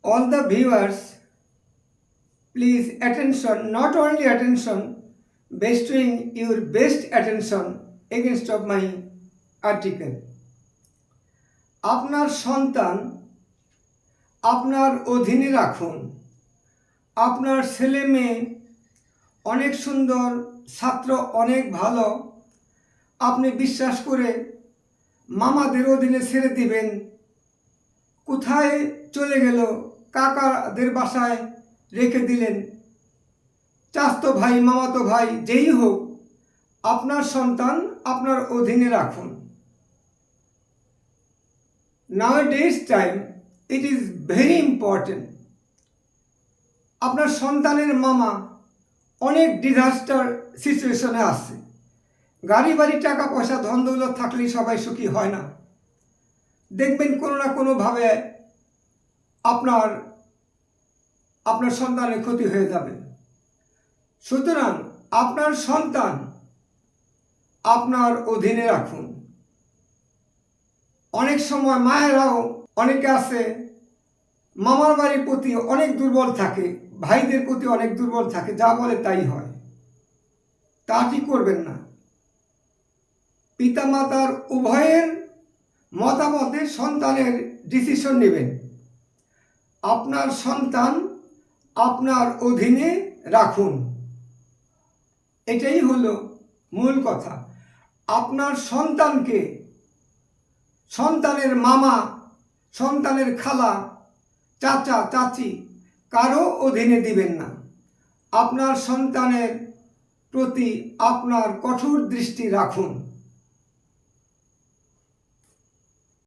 All the viewers, please attention, not only attention, bestowing your best attention against of my article. আপনার সন্তান আপনার অধীনে রাখুন। আপনার ছেলে মেয়ে অনেক সুন্দর, ছাত্র অনেক ভালো, আপনি বিশ্বাস করে মামাদের অধীনে ছেড়ে দিবেন। কোথায় চলে গেল, কাকাদের বাসায় রেখে দিলেন, চাচাতো ভাই মামাতো ভাই যেই হোক, আপনার সন্তান আপনার অধীনে রাখুন। Nowadays time it is very important. আপনার সন্তানের মামা অনেক ডিজাস্টার সিচুয়েশনে আছে। গাড়ি বাড়ি টাকা পয়সা ধন দৌলত থাকলেই সবাই সুখী হয় না। দেখবেন কোনো না কোনোভাবে আপনার সন্তানের ক্ষতি হয়ে যাবে। সুতরাং আপনার সন্তান আপনার অধীনে রাখুন। অনেক সময় মায়েরাও অনেকে আছে মামার বাড়ির প্রতি অনেক দুর্বল থাকে, ভাইদের প্রতি অনেক দুর্বল থাকে, যা বলে তাই হয়। তা ঠিক করবেন না। পিতামাতার উভয়ের মতামতে সন্তানের ডিসিশন নেবেন। আপনার সন্তান আপনার অধীনে রাখুন, এটাই হলো মূল কথা। আপনার সন্তানকে সন্তানের মামা, সন্তানের খালা, চাচা চাচি কারো অধীনে দিবেন না। আপনার সন্তানের প্রতি আপনার কঠোর দৃষ্টি রাখুন।